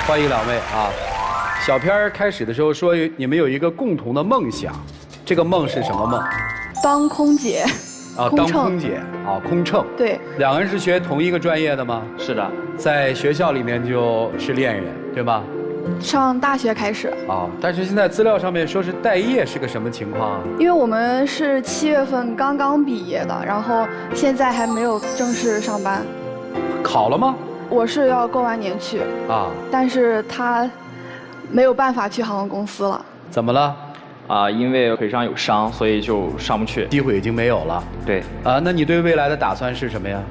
欢迎两位啊！小片儿开始的时候说你们有一个共同的梦想，这个梦是什么梦？当空姐。啊，当空姐啊，空乘。对。两个人是学同一个专业的吗？是的，在学校里面就是恋人，对吗？上大学开始。啊，但是现在资料上面说是待业，是个什么情况啊？因为我们是7月份刚刚毕业的，然后现在还没有正式上班。考了吗？我是要过完年去啊，但是他没有办法去航空公司了。怎么了？因为腿上有伤，所以就上不去，机会已经没有了。对。那你对未来的打算是什么呀？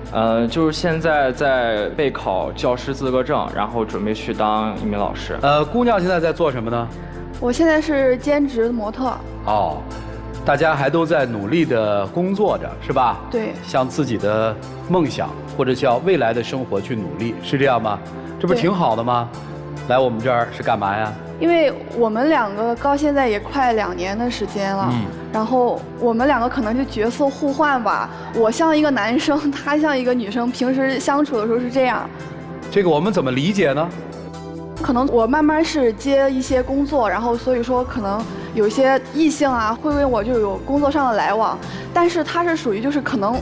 就是现在在备考教师资格证，然后准备去当一名老师。姑娘现在在做什么呢？我现在是兼职模特。哦，大家还都在努力的工作着，是吧？对。向自己的梦想或者叫未来的生活去努力，是这样吗？这不挺好的吗？来我们这儿是干嘛呀？因为我们两个到现在也快2年的时间了，然后我们两个可能就角色互换吧。我像一个男生，他像一个女生，平时相处的时候是这样。这个我们怎么理解呢？可能我慢慢是接一些工作，然后所以说可能有些异性啊会为我就有工作上的来往，但是他是属于就是可能。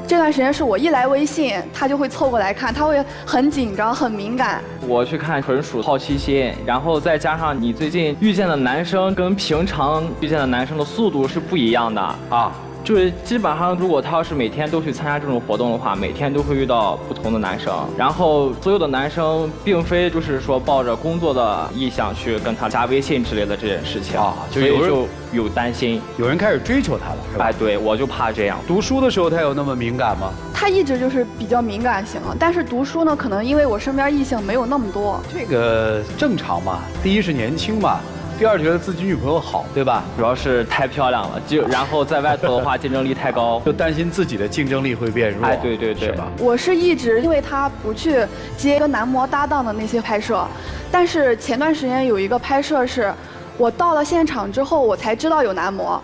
这段时间是我一来微信，他就会凑过来看，他会很紧张、很敏感。我去看纯属好奇心，然后再加上你最近遇见的男生跟平常遇见的男生的速度是不一样的啊。就是基本上，如果他要是每天都去参加这种活动的话，每天都会遇到不同的男生。然后所有的男生并非就是说抱着工作的意向去跟他加微信之类的这件事情啊，所以就有担心，有人开始追求他了，是吧？哎，对，我就怕这样。读书的时候他有那么敏感吗？他一直就是比较敏感型，但是读书呢，可能因为我身边异性没有那么多。这个正常嘛，第一是年轻嘛。第二觉得自己女朋友好，对吧？主要是太漂亮了，然后在外头的话竞争力太高，就担心自己的竞争力会变弱。哎，对对对，是吧？我是一直因为他不去接跟男模搭档的那些拍摄，但是前段时间有一个拍摄是，我到了现场之后我才知道有男模，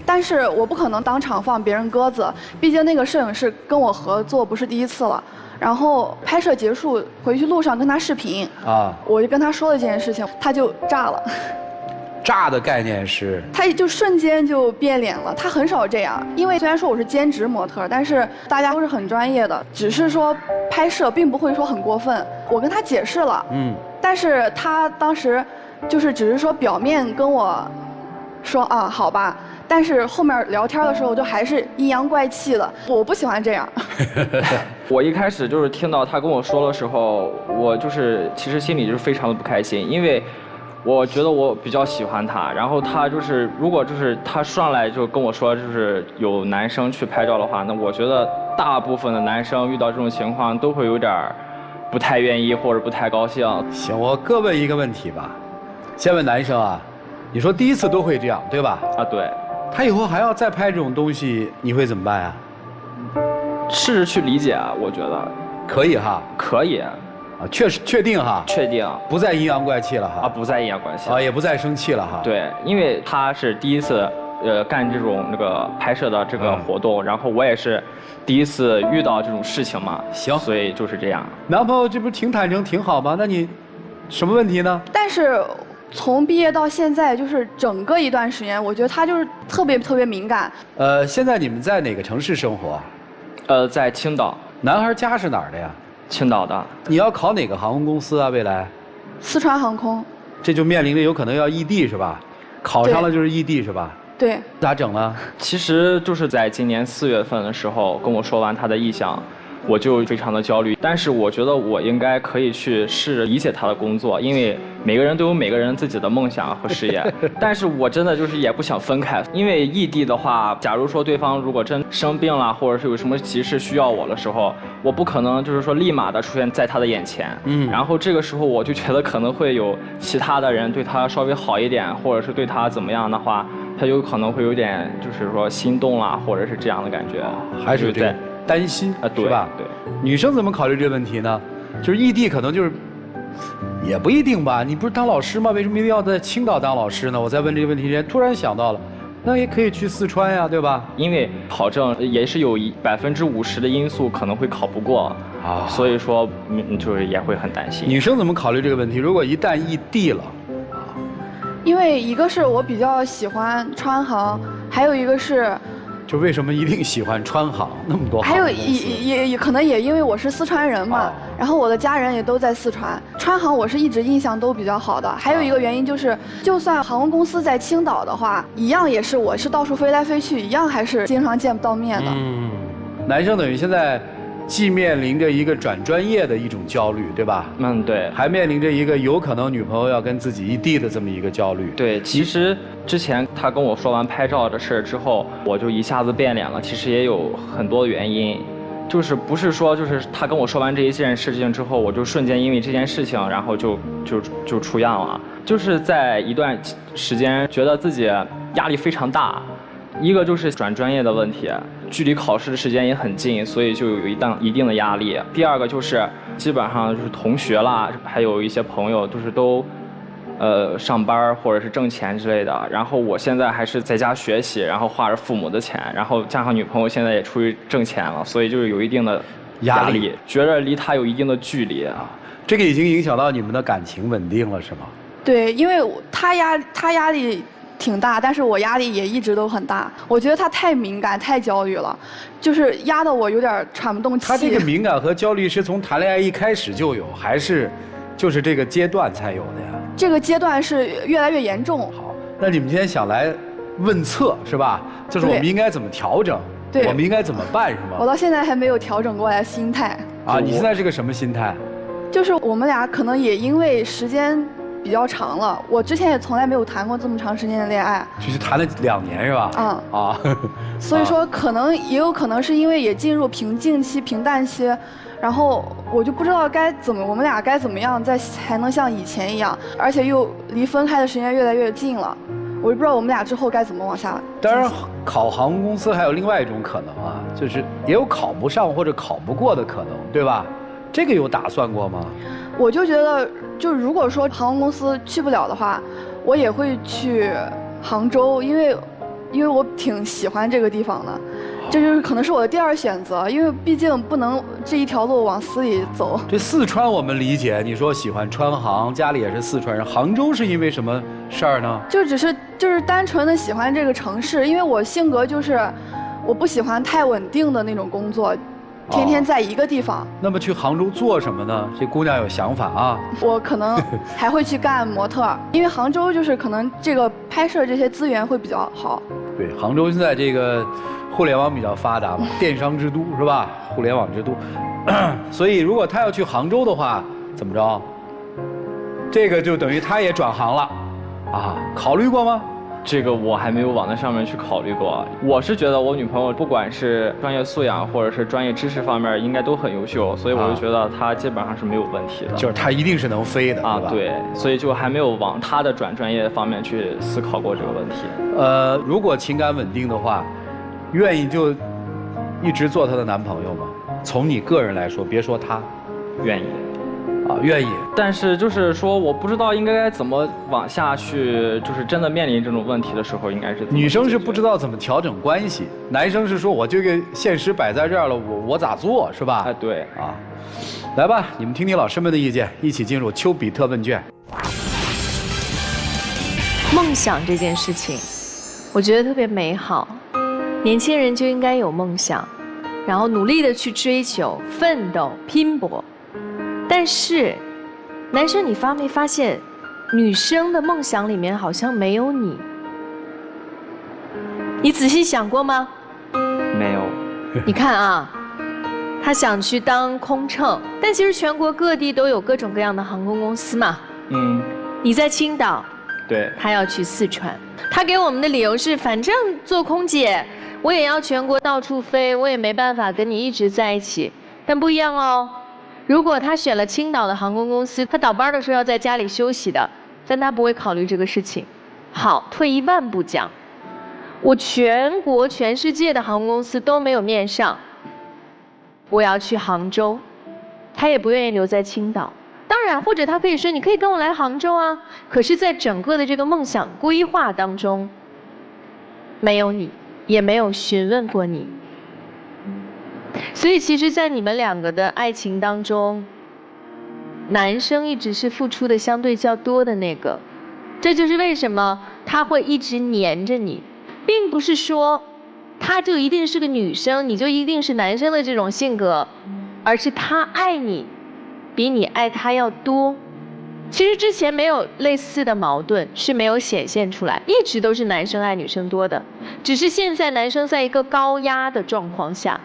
但是我不可能当场放别人鸽子，毕竟那个摄影师跟我合作不是第一次了。然后拍摄结束回去路上跟他视频我就跟他说了这件事情，他就炸了。炸的概念是，他就瞬间就变脸了。他很少这样，因为虽然说我是兼职模特，但是大家都是很专业的，只是说拍摄并不会说很过分。我跟他解释了，但是他当时就是只是说表面跟我说啊好吧，但是后面聊天的时候就还是阴阳怪气的，我不喜欢这样。我一开始就是听到他跟我说的时候，我就是其实心里就是非常的不开心，因为。我觉得我比较喜欢他，然后他就是如果就是他上来就跟我说就是有男生去拍照的话，那我觉得大部分的男生遇到这种情况都会有点不太愿意或者不太高兴。行，我各问一个问题吧，先问男生啊，你说第一次都会这样对吧？啊，对。他以后还要再拍这种东西，你会怎么办呀？试着去理解啊，我觉得可以哈，可以。确定哈？确定，不再阴阳怪气了哈？啊，不再阴阳怪气也不再生气了哈？对，因为他是第一次干这种那个拍摄的这个活动，然后我也是第一次遇到这种事情嘛。行，所以就是这样。男朋友这不是挺坦诚挺好吗？那你什么问题呢？但是从毕业到现在，就是整个一段时间，我觉得他就是特别敏感。现在你们在哪个城市生活？在青岛。男孩家是哪儿的呀？青岛的。你要考哪个航空公司啊？未来？四川航空。这就面临着有可能要异地是吧？考上了就是异地是吧？对。咋整呢？其实就是在今年4月份的时候跟我说完他的意向，我就非常的焦虑。但是我觉得我应该可以去试着理解他的工作，因为每个人都有每个人自己的梦想和事业。但是我真的就是也不想分开，因为异地的话，假如说对方如果真生病了，或者是有什么急事需要我的时候，我不可能就是说立马的出现在他的眼前。然后这个时候我就觉得可能会有其他的人对他稍微好一点，或者是对他怎么样的话，他有可能会有点就是说心动啦，或者是这样的感觉。还是有这个担心啊，对吧？对。女生怎么考虑这个问题呢？就是异地可能就是。也不一定吧，你不是当老师吗？为什么一定要在青岛当老师呢？我在问这个问题之前，突然想到了，那也可以去四川呀，对吧？因为考证也是有50%的因素可能会考不过啊，所以说就是也会很担心。女生怎么考虑这个问题？如果一旦异地了，因为一个是我比较喜欢川航，还有一个是。就为什么一定喜欢川航那么多？还有也可能也因为我是四川人嘛，然后我的家人也都在四川，川航我是一直印象都比较好的。还有一个原因就是，就算航空公司在青岛的话，一样也是我是到处飞来飞去，一样还是经常见不到面的。男生等于现在既面临着一个转专业的一种焦虑，对吧？对。还面临着一个有可能女朋友要跟自己异地的这么一个焦虑。对，其实之前他跟我说完拍照的事之后，我就一下子变脸了。其实也有很多原因，就是不是说就是他跟我说完这一件事情之后，我就瞬间因为这件事情，然后就出样了。就是在一段时间觉得自己压力非常大。一个就是转专业的问题，距离考试的时间也很近，所以就有一定的压力。第二个就是基本上就是同学啦，还有一些朋友都上班或者是挣钱之类的。然后我现在还是在家学习，然后花着父母的钱，然后加上女朋友现在也出去挣钱了，所以就是有一定的压力，觉得离他有一定的距离啊。这个已经影响到你们的感情稳定了，是吗？对，因为他压力挺大，但是我压力也一直都很大。我觉得他太敏感、太焦虑了，就是压得我有点喘不动气。他这个敏感和焦虑是从谈恋爱一开始就有，还是就是这个阶段才有的呀？这个阶段是越来越严重。好，那你们今天想来问策是吧？就是我们应该怎么调整？对，我们应该怎么办是吗？我到现在还没有调整过来心态。啊，你现在是个什么心态？就是我们俩可能也因为时间比较长了，我之前也从来没有谈过这么长时间的恋爱，就是谈了2年是吧？所以说也有可能是因为也进入平静期、平淡期，然后我就不知道我们俩该怎么样才能像以前一样，而且又离分开的时间越来越近了，我就不知道我们俩之后该怎么往下。当然，考航空公司还有另外一种可能啊，就是也有考不上或者考不过的可能，对吧？这个有打算过吗？我就觉得，就如果说航空公司去不了的话，我也会去杭州，因为我挺喜欢这个地方的，这就是可能是我的第2选择，因为毕竟不能这一条路往死里走。这四川我们理解，你说喜欢川航，家里也是四川人，杭州是因为什么事儿呢？就是单纯的喜欢这个城市，因为我性格就是我不喜欢太稳定的那种工作。天天在一个地方。那么去杭州做什么呢？这姑娘有想法啊。我可能还会去干模特，因为杭州就是可能这个拍摄这些资源会比较好。对，杭州现在这个互联网比较发达嘛，电商之都是吧？互联网之都，所以如果她要去杭州的话，怎么着？这个就等于她也转行了，啊，考虑过吗？这个我还没有往那上面去考虑过。我是觉得我女朋友不管是专业素养或者是专业知识方面应该都很优秀，所以我就觉得她基本上是没有问题的。就是她一定是能飞的啊，对，所以就还没有往她的转专业方面去思考过这个问题。如果情感稳定的话，愿意就一直做她的男朋友吗？从你个人来说，别说她，愿意。啊，愿意，但是就是说，我不知道应该怎么往下去，就是真的面临这种问题的时候，应该是女生是不知道怎么调整关系，男生是说我这个现实摆在这儿了，我咋做是吧？哎，对啊，来吧，你们听听老师们的意见，一起进入丘比特问卷。梦想这件事情，我觉得特别美好，年轻人就应该有梦想，然后努力的去追求、奋斗、拼搏。但是，男生，你没发现，女生的梦想里面好像没有你？你仔细想过吗？没有。你看啊，他想去当空乘，但其实全国各地都有各种各样的航空公司嘛。嗯。你在青岛，对。他要去四川，他给我们的理由是，反正做空姐，我也要全国到处飞，我也没办法跟你一直在一起。但不一样哦。如果他选了青岛的航空公司，他倒班的时候要在家里休息的，但他不会考虑这个事情。好，退一万步讲，我全国全世界的航空公司都没有面上，我要去杭州，他也不愿意留在青岛。当然，或者他可以说，你可以跟我来杭州啊。可是，在整个的这个梦想规划当中，没有你，也没有询问过你。所以其实在你们两个的爱情当中，男生一直是付出的相对较多的那个，这就是为什么他会一直黏着你，并不是说他就一定是个女生，你就一定是男生的这种性格，而是他爱你比你爱他要多。其实之前没有类似的矛盾，是没有显现出来，一直都是男生爱女生多的，只是现在男生在一个高压的状况下，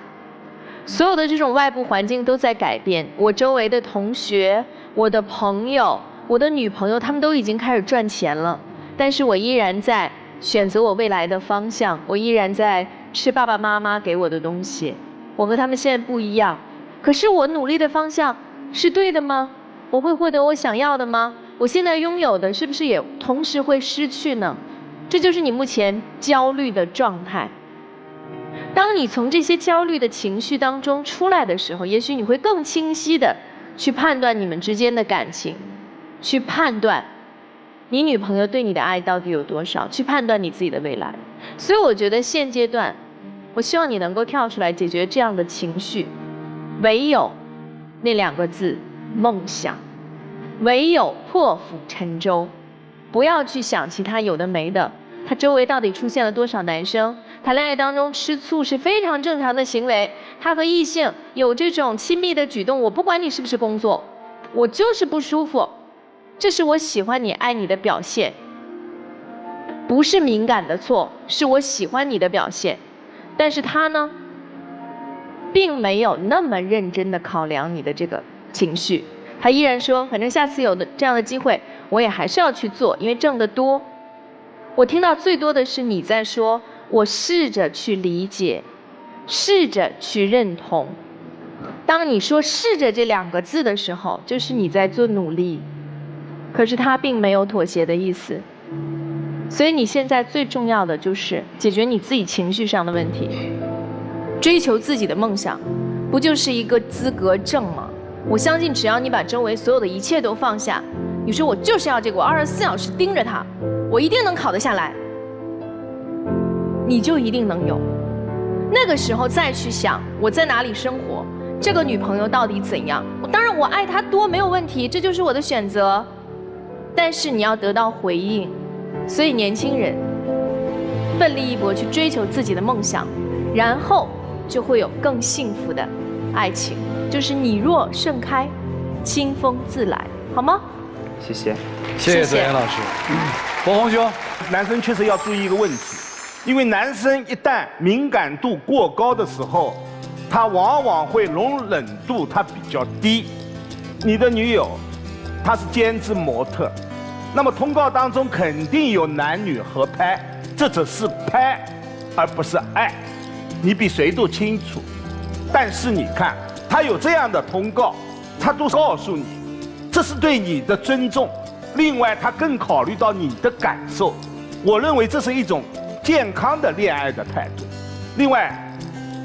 所有的这种外部环境都在改变。我周围的同学、我的朋友、我的女朋友，他们都已经开始赚钱了，但是我依然在选择我未来的方向，我依然在吃爸爸妈妈给我的东西。我和他们现在不一样，可是我努力的方向是对的吗？我会获得我想要的吗？我现在拥有的是不是也同时会失去呢？这就是你目前焦虑的状态。当你从这些焦虑的情绪当中出来的时候，也许你会更清晰的去判断你们之间的感情，去判断你女朋友对你的爱到底有多少，去判断你自己的未来。所以我觉得现阶段，我希望你能够跳出来解决这样的情绪，唯有那2个字，梦想，唯有破釜沉舟，不要去想其他有的没的。他周围到底出现了多少男生？谈恋爱当中吃醋是非常正常的行为，他和异性有这种亲密的举动，我不管你是不是工作，我就是不舒服，这是我喜欢你爱你的表现，不是敏感的错，是我喜欢你的表现。但是他呢，并没有那么认真的考量你的这个情绪，他依然说反正下次有的这样的机会我也还是要去做，因为挣得多。我听到最多的是你在说我试着去理解，试着去认同。当你说试着这2个字的时候，就是你在做努力，可是他并没有妥协的意思。所以你现在最重要的就是解决你自己情绪上的问题，追求自己的梦想，不就是一个资格证吗？我相信只要你把周围所有的一切都放下，你说我就是要这个，我24小时盯着它，我一定能考得下来，你就一定能有。那个时候再去想我在哪里生活，这个女朋友到底怎样，当然我爱她多没有问题，这就是我的选择，但是你要得到回应。所以年轻人奋力一搏去追求自己的梦想，然后就会有更幸福的爱情，就是你若盛开，清风自来，好吗？谢谢，谢谢泽言老师。博宏兄，男生确实要注意一个问题，因为男生一旦敏感度过高的时候，他往往会容忍度他比较低。你的女友，她是兼职模特，那么通告当中肯定有男女合拍，这只是拍，而不是爱，你比谁都清楚。但是你看，他有这样的通告，他都告诉你，这是对你的尊重。另外，他更考虑到你的感受，我认为这是一种健康的恋爱的态度。另外，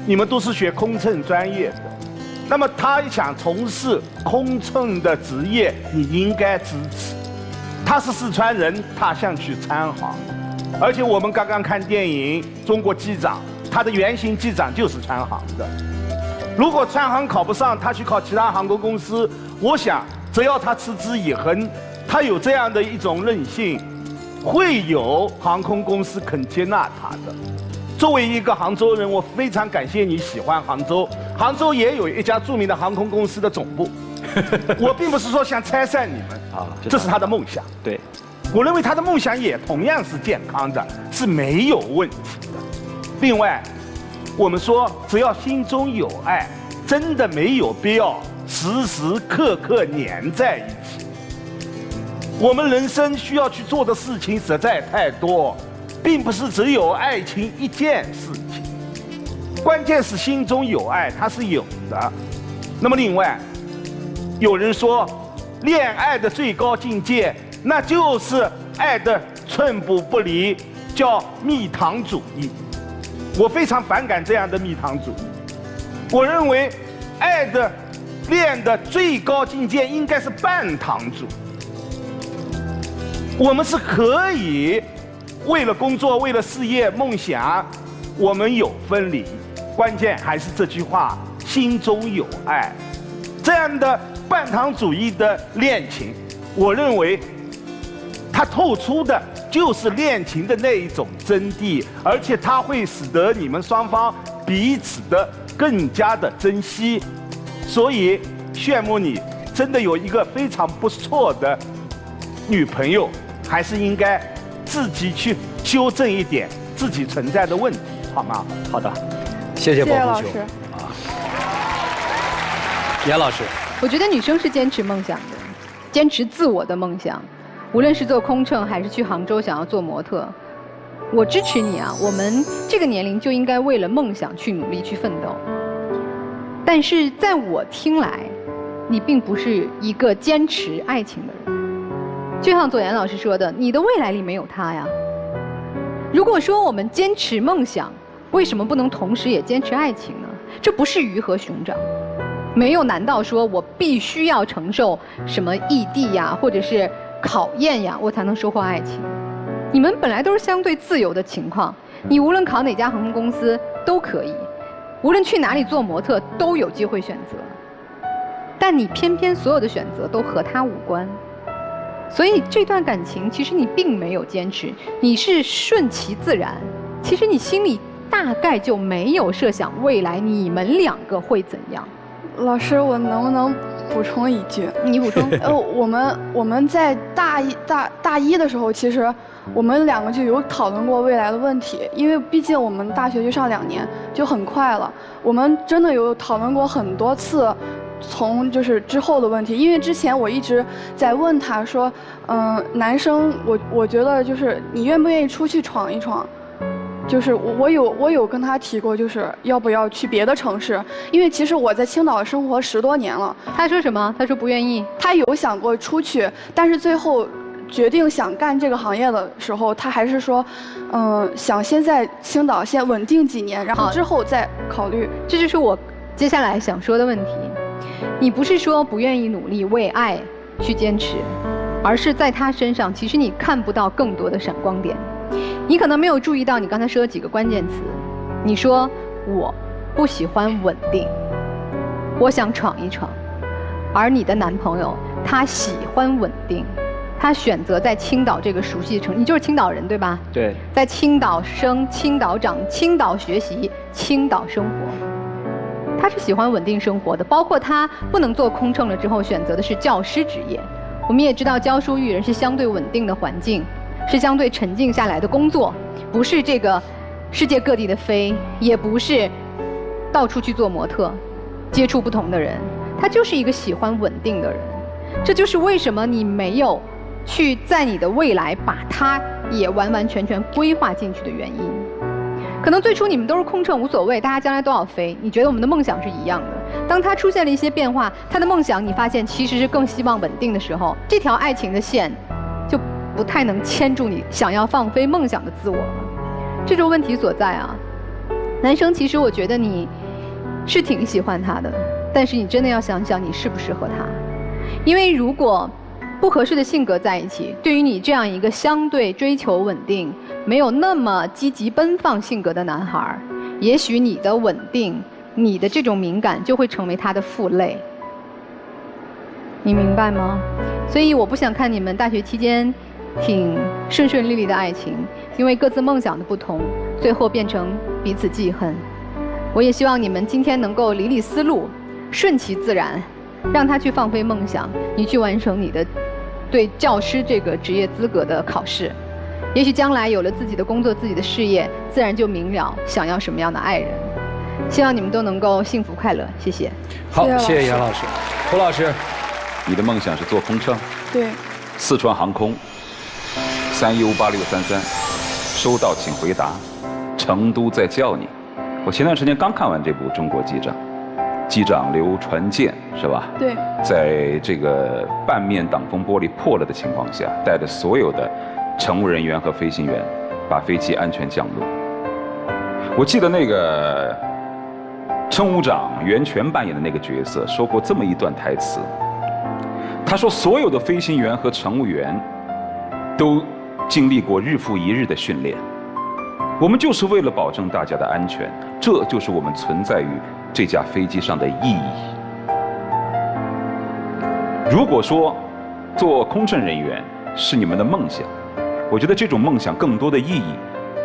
你们都是学空乘专业的，那么他想从事空乘的职业，你应该支持。他是四川人，他想去参航，而且我们刚刚看电影《中国机长》，他的原型机长就是川航的。如果川航考不上，他去考其他航空公司，我想只要他持之以恒，他有这样的一种韧性，会有航空公司肯接纳他的。作为一个杭州人，我非常感谢你喜欢杭州。杭州也有一家著名的航空公司的总部。我并不是说想拆散你们啊，这是他的梦想。对，我认为他的梦想也同样是健康的，是没有问题的。另外，我们说只要心中有爱，真的没有必要时时刻刻黏在一起。我们人生需要去做的事情实在太多，并不是只有爱情一件事情。关键是心中有爱，它是有的。那么另外，有人说，恋爱的最高境界，那就是爱的寸步不离，叫蜜糖主义。我非常反感这样的蜜糖主义。我认为，恋的最高境界应该是半糖主义。我们是可以为了工作、为了事业、梦想，我们有分离。关键还是这句话：心中有爱。这样的半糖主义的恋情，我认为它透出的就是恋情的那一种真谛，而且它会使得你们双方彼此的更加的珍惜。所以炫目你真的有一个非常不错的女朋友，还是应该自己去修正一点自己存在的问题，好吗？好的，谢谢宝老师。严老师，我觉得女生是坚持梦想的，坚持自我的梦想，无论是做空乘还是去杭州想要做模特，我支持你啊！我们这个年龄就应该为了梦想去努力去奋斗。但是在我听来，你并不是一个坚持爱情的人。就像左岩老师说的，你的未来里没有他呀。如果说我们坚持梦想，为什么不能同时也坚持爱情呢？这不是鱼和熊掌。没有难道说我必须要承受什么异地呀，或者是考验呀，我才能收获爱情？你们本来都是相对自由的情况，你无论考哪家航空公司都可以，无论去哪里做模特都有机会选择，但你偏偏所有的选择都和他无关，所以这段感情其实你并没有坚持，你是顺其自然。其实你心里大概就没有设想未来你们两个会怎样。老师，我能不能补充一句？你补充。我们在大一的时候，其实我们两个就有讨论过未来的问题，因为毕竟我们大学就上2年，就很快了。我们真的有讨论过很多次，从就是之后的问题。因为之前我一直在问他说，男生，我觉得就是你愿不愿意出去闯一闯？就是我有跟他提过，就是要不要去别的城市，因为其实我在青岛生活10多年了。他说什么？他说不愿意。他有想过出去，但是最后决定想干这个行业的时候，他还是说，想先在青岛先稳定几年，然后之后再考虑。这就是我接下来想说的问题。你不是说不愿意努力为爱去坚持，而是在他身上，其实你看不到更多的闪光点。你可能没有注意到，你刚才说的几个关键词。你说我不喜欢稳定，我想闯一闯，而你的男朋友他喜欢稳定，他选择在青岛这个熟悉的城市。你就是青岛人对吧？对。在青岛生、青岛长、青岛学习、青岛生活，他是喜欢稳定生活的。包括他不能做空乘了之后，选择的是教师职业。我们也知道教书育人是相对稳定的环境，是相对沉静下来的工作，不是这个世界各地的飞，也不是到处去做模特，接触不同的人。他就是一个喜欢稳定的人。这就是为什么你没有去在你的未来把他也完完全全规划进去的原因。可能最初你们都是空乘无所谓，大家将来都要飞，你觉得我们的梦想是一样的。当他出现了一些变化，他的梦想你发现其实是更希望稳定的时候，这条爱情的线就不太能牵住你想要放飞梦想的自我了。这种问题所在啊。男生，其实我觉得你是挺喜欢他的，但是你真的要想想你适不适合他。因为如果不合适的性格在一起，对于你这样一个相对追求稳定、没有那么积极奔放性格的男孩，也许你的稳定、你的这种敏感就会成为他的负累。你明白吗？所以我不想看你们大学期间挺顺顺利利的爱情，因为各自梦想的不同，最后变成彼此记恨。我也希望你们今天能够理理思路，顺其自然，让他去放飞梦想，你去完成你的对教师这个职业资格的考试。也许将来有了自己的工作、自己的事业，自然就明了想要什么样的爱人。希望你们都能够幸福快乐，谢谢。好，谢谢严老师。胡老师，你的梦想是做空乘？对。四川航空31586633，收到请回答。成都在叫你。我前段时间刚看完这部《中国机长》，机长刘传健是吧？对。在这个半面挡风玻璃破了的情况下，带着所有的乘务人员和飞行员，把飞机安全降落。我记得那个乘务长袁泉扮演的那个角色说过这么一段台词，他说所有的飞行员和乘务员都经历过日复一日的训练，我们就是为了保证大家的安全，这就是我们存在于这架飞机上的意义。如果说做空乘人员是你们的梦想，我觉得这种梦想更多的意义，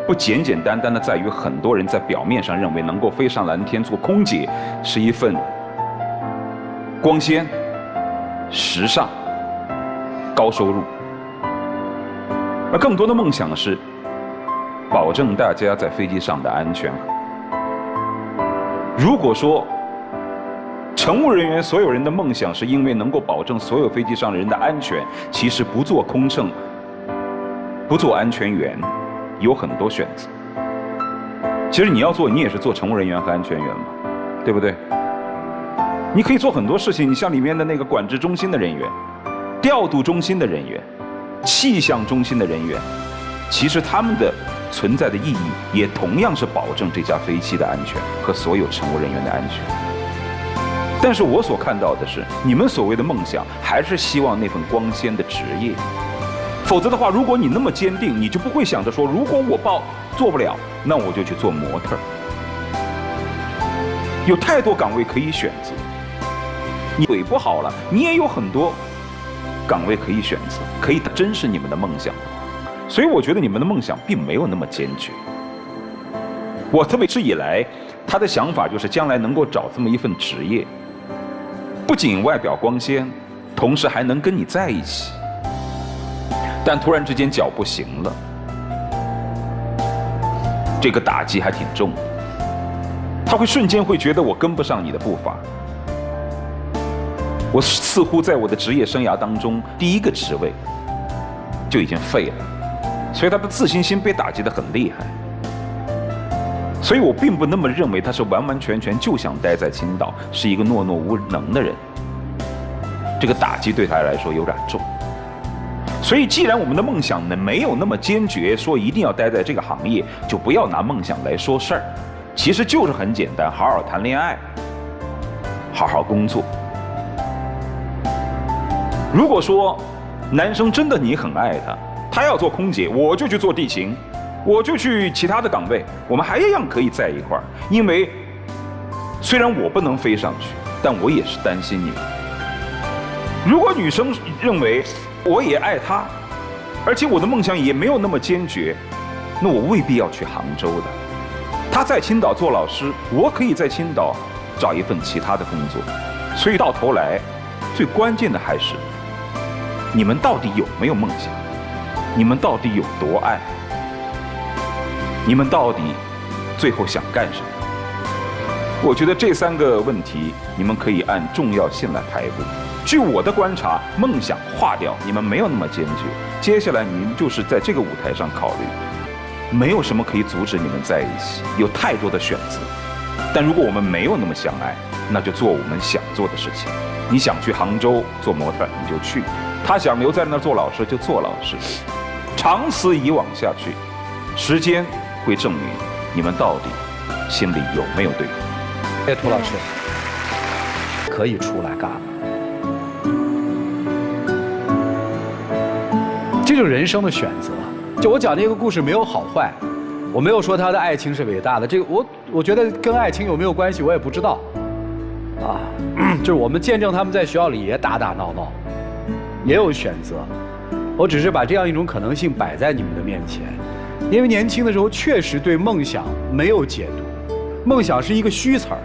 不简简单单的在于很多人在表面上认为能够飞上蓝天做空姐是一份光鲜、时尚、高收入，而更多的梦想是保证大家在飞机上的安全。如果说乘务人员所有人的梦想是因为能够保证所有飞机上人的安全，其实不做空乘、不做安全员，有很多选择。其实你要做，你也是做乘务人员和安全员嘛，对不对？你可以做很多事情，你像里面的那个管制中心的人员、调度中心的人员、气象中心的人员，其实他们的存在的意义也同样是保证这架飞机的安全和所有乘务人员的安全。但是我所看到的是，你们所谓的梦想还是希望那份光鲜的职业。否则的话，如果你那么坚定，你就不会想着说，如果我做不了，那我就去做模特。有太多岗位可以选择，你腿不好了，你也有很多岗位可以选择，可以真是你们的梦想。所以我觉得你们的梦想并没有那么坚决。我特别是以来，他的想法就是将来能够找这么一份职业，不仅外表光鲜，同时还能跟你在一起。但突然之间脚不行了，这个打击还挺重的。他会瞬间会觉得我跟不上你的步伐，我似乎在我的职业生涯当中第一个职位就已经废了，所以他的自信心被打击得很厉害。所以我并不那么认为他是完完全全就想待在青岛，是一个懦懦无能的人。这个打击对他来说有点重。所以既然我们的梦想呢没有那么坚决，说一定要待在这个行业，就不要拿梦想来说事儿。其实就是很简单，好好谈恋爱，好好工作。如果说男生真的你很爱他，他要做空姐，我就去做地勤，我就去其他的岗位，我们还一样可以在一块儿。因为虽然我不能飞上去，但我也是担心你。如果女生认为我也爱他，而且我的梦想也没有那么坚决，那我未必要去杭州的。他在青岛做老师，我可以在青岛找一份其他的工作。所以到头来，最关键的还是你们到底有没有梦想，你们到底有多爱，你们到底最后想干什么。我觉得这3个问题你们可以按重要性来排布。据我的观察，梦想划掉，你们没有那么坚决。接下来你们就是在这个舞台上考虑，没有什么可以阻止你们在一起，有太多的选择。但如果我们没有那么相爱，那就做我们想做的事情。你想去杭州做模特，你就去；他想留在那儿做老师，就做老师。长此以往下去，时间会证明你们到底心里有没有对方。谢谢涂老师，可以出来干了。这就是人生的选择。就我讲这个故事没有好坏，我没有说他的爱情是伟大的。这个我觉得跟爱情有没有关系，我也不知道。啊，就是我们见证他们在学校里也打打闹闹，也有选择。我只是把这样一种可能性摆在你们的面前，因为年轻的时候确实对梦想没有解读，梦想是一个虚词儿。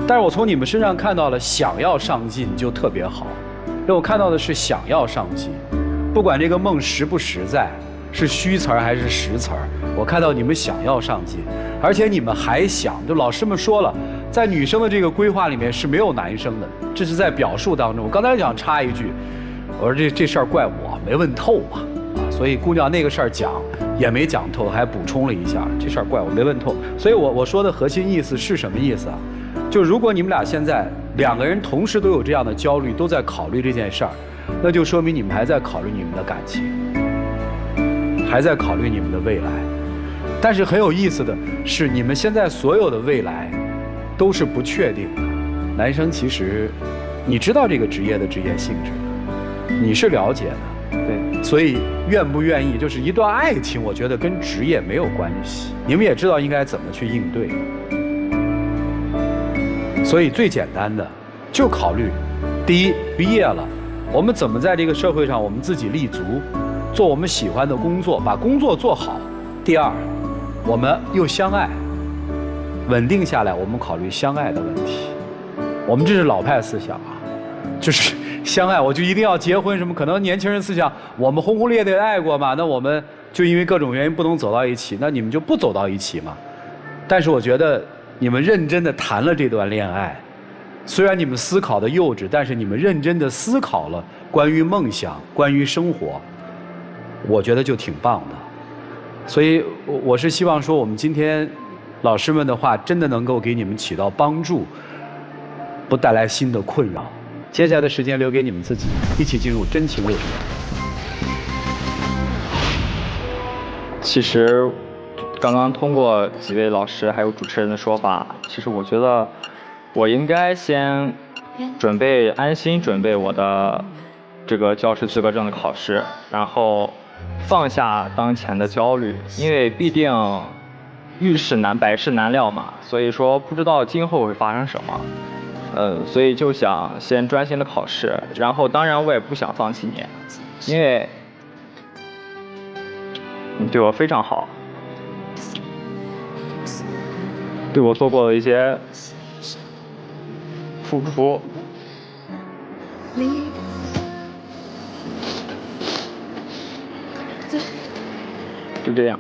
但是我从你们身上看到了想要上进就特别好，让我看到的是想要上进。不管这个梦实不实在，是虚词儿还是实词儿，我看到你们想要上进，而且你们还想，就老师们说了，在女生的这个规划里面是没有男生的，这是在表述当中。我刚才想插一句，我说这事儿怪我没问透嘛，所以姑娘那个事儿讲也没讲透，还补充了一下，这事儿怪我没问透。所以我说的核心意思是什么意思啊？就如果你们俩现在2个人同时都有这样的焦虑，都在考虑这件事儿，那就说明你们还在考虑你们的感情，还在考虑你们的未来。但是很有意思的是，你们现在所有的未来都是不确定的。男生其实你知道这个职业的职业性质的，你是了解的，对。所以愿不愿意，就是一段爱情，我觉得跟职业没有关系。你们也知道应该怎么去应对。所以最简单的，就考虑，第一，毕业了，我们怎么在这个社会上我们自己立足，做我们喜欢的工作，把工作做好。第二，我们又相爱，稳定下来，我们考虑相爱的问题。我们这是老派思想啊，就是相爱我就一定要结婚什么？可能年轻人思想，我们轰轰烈烈的爱过嘛，那我们就因为各种原因不能走到一起，那你们就不走到一起嘛。但是我觉得你们认真的谈了这段恋爱，虽然你们思考的幼稚，但是你们认真的思考了关于梦想、关于生活，我觉得就挺棒的。所以我是希望说，我们今天老师们的话真的能够给你们起到帮助，不带来新的困扰。接下来的时间留给你们自己，一起进入真情六十秒。其实，刚刚通过几位老师还有主持人的说法，其实我觉得我应该先安心准备我的这个教师资格证的考试，然后放下当前的焦虑，因为毕竟遇事难百事难料嘛，所以说不知道今后会发生什么。所以就想先专心的考试，然后当然我也不想放弃你，因为你对我非常好，对我做过的一些付出，就这样。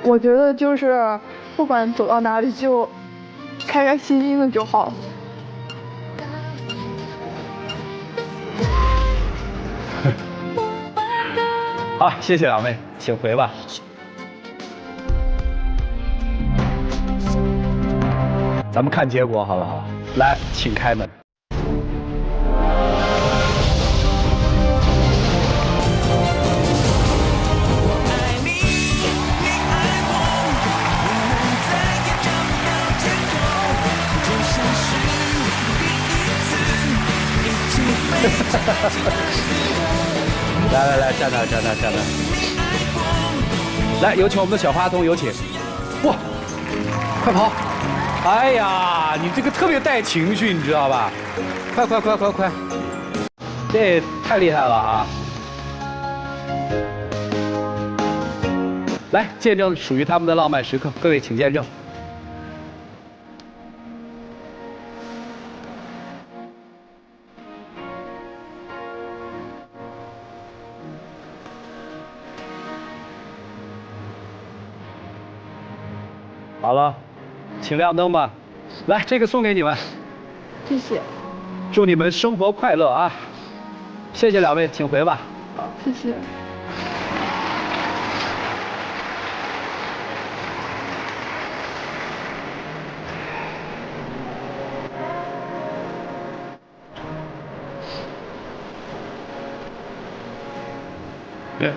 我觉得就是不管走到哪里就开开心心的就好。好，谢谢两位，请回吧。咱们看结果好不好？来，请开门。来，站那。来，有请我们的小花童，有请。哇，快跑！哎呀，你这个特别带情绪，你知道吧？快！这太厉害了啊！来，见证属于他们的浪漫时刻，各位请见证。好了，请亮灯吧。来，这个送给你们。谢谢。祝你们生活快乐啊！谢谢两位，请回吧。谢谢。对。